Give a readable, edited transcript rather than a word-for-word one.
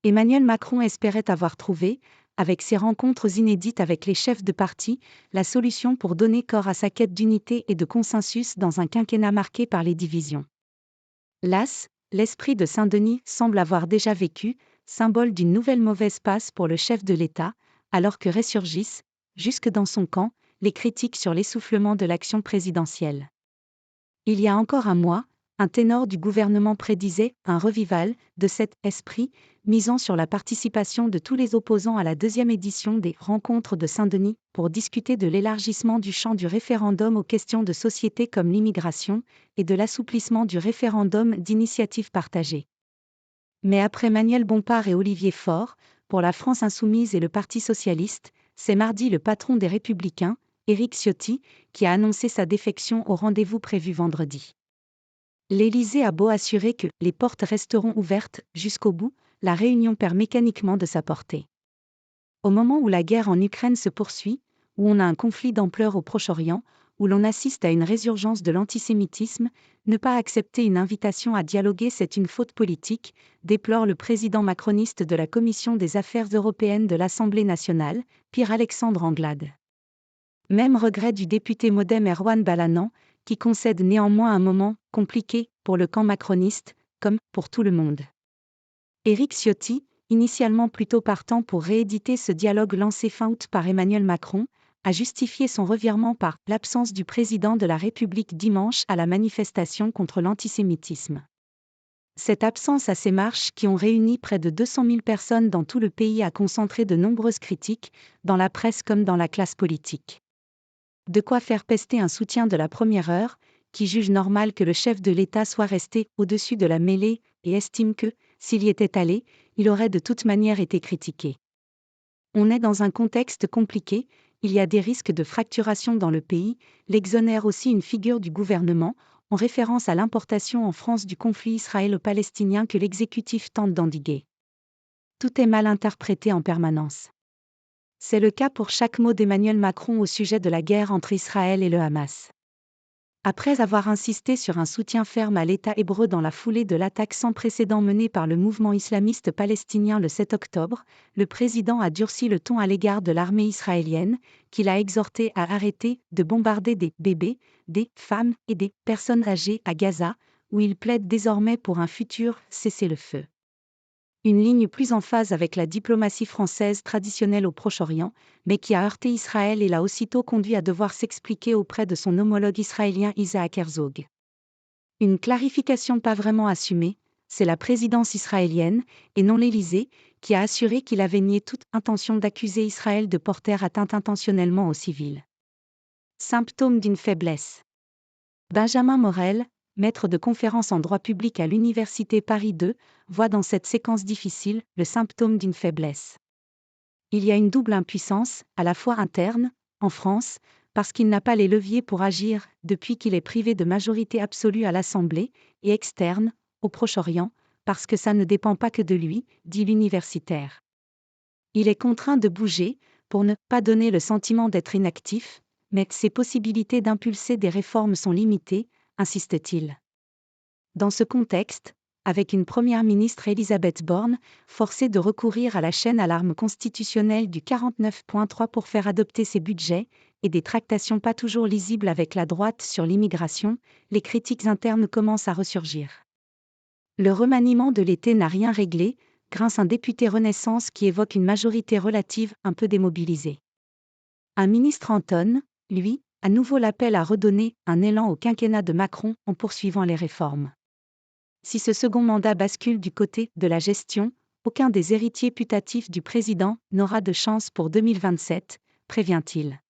Emmanuel Macron espérait avoir trouvé, avec ses rencontres inédites avec les chefs de parti, la solution pour donner corps à sa quête d'unité et de consensus dans un quinquennat marqué par les divisions. Las, l'esprit de Saint-Denis semble avoir déjà vécu, symbole d'une nouvelle mauvaise passe pour le chef de l'État, alors que ressurgissent, jusque dans son camp, les critiques sur l'essoufflement de l'action présidentielle. Il y a encore un mois, un ténor du gouvernement prédisait un revival de cet esprit, misant sur la participation de tous les opposants à la deuxième édition des Rencontres de Saint-Denis pour discuter de l'élargissement du champ du référendum aux questions de société comme l'immigration et de l'assouplissement du référendum d'initiative partagée. Mais après Manuel Bompard et Olivier Faure, pour la France insoumise et le Parti socialiste, c'est mardi le patron des Républicains, Éric Ciotti, qui a annoncé sa défection au rendez-vous prévu vendredi. L'Élysée a beau assurer que les portes resteront ouvertes jusqu'au bout, la réunion perd mécaniquement de sa portée. Au moment où la guerre en Ukraine se poursuit, où on a un conflit d'ampleur au Proche-Orient, où l'on assiste à une résurgence de l'antisémitisme, ne pas accepter une invitation à dialoguer, c'est une faute politique, déplore le président macroniste de la Commission des Affaires européennes de l'Assemblée nationale, Pierre-Alexandre Anglade. Même regret du député MoDem Erwan Balanant, qui concède néanmoins un moment compliqué pour le camp macroniste, comme pour tout le monde. Éric Ciotti, initialement plutôt partant pour rééditer ce dialogue lancé fin août par Emmanuel Macron, a justifié son revirement par l'absence du président de la République dimanche à la manifestation contre l'antisémitisme. Cette absence à ces marches qui ont réuni près de 200 000 personnes dans tout le pays a concentré de nombreuses critiques, dans la presse comme dans la classe politique. De quoi faire pester un soutien de la première heure, qui juge normal que le chef de l'État soit resté au-dessus de la mêlée et estime que, s'il y était allé, il aurait de toute manière été critiqué. On est dans un contexte compliqué, il y a des risques de fracturation dans le pays, l'exonère aussi une figure du gouvernement, en référence à l'importation en France du conflit israélo-palestinien que l'exécutif tente d'endiguer. Tout est mal interprété en permanence. C'est le cas pour chaque mot d'Emmanuel Macron au sujet de la guerre entre Israël et le Hamas. Après avoir insisté sur un soutien ferme à l'État hébreu dans la foulée de l'attaque sans précédent menée par le mouvement islamiste palestinien le 7 octobre, le président a durci le ton à l'égard de l'armée israélienne, qu'il a exhorté à arrêter de bombarder des bébés, des femmes et des personnes âgées à Gaza, où il plaide désormais pour un futur cessez-le-feu. Une ligne plus en phase avec la diplomatie française traditionnelle au Proche-Orient, mais qui a heurté Israël et l'a aussitôt conduit à devoir s'expliquer auprès de son homologue israélien Isaac Herzog. Une clarification pas vraiment assumée, c'est la présidence israélienne, et non l'Élysée, qui a assuré qu'il avait nié toute intention d'accuser Israël de porter atteinte intentionnellement aux civils. Symptôme d'une faiblesse. Benjamin Morel, maître de conférences en droit public à l'Université Paris 2, voit dans cette séquence difficile le symptôme d'une faiblesse. Il y a une double impuissance, à la fois interne, en France, parce qu'il n'a pas les leviers pour agir depuis qu'il est privé de majorité absolue à l'Assemblée, et externe, au Proche-Orient, parce que ça ne dépend pas que de lui, dit l'universitaire. Il est contraint de bouger, pour ne pas donner le sentiment d'être inactif, mais ses possibilités d'impulser des réformes sont limitées, insiste-t-il. Dans ce contexte, avec une première ministre Elisabeth Borne, forcée de recourir à la chaîne à l'arme constitutionnelle du 49.3 pour faire adopter ses budgets, et des tractations pas toujours lisibles avec la droite sur l'immigration, les critiques internes commencent à ressurgir. Le remaniement de l'été n'a rien réglé, grince un député Renaissance qui évoque une majorité relative un peu démobilisée. Un ministre entonne, lui, à nouveau l'appel à redonner un élan au quinquennat de Macron en poursuivant les réformes. Si ce second mandat bascule du côté de la gestion, aucun des héritiers putatifs du président n'aura de chance pour 2027, prévient-il.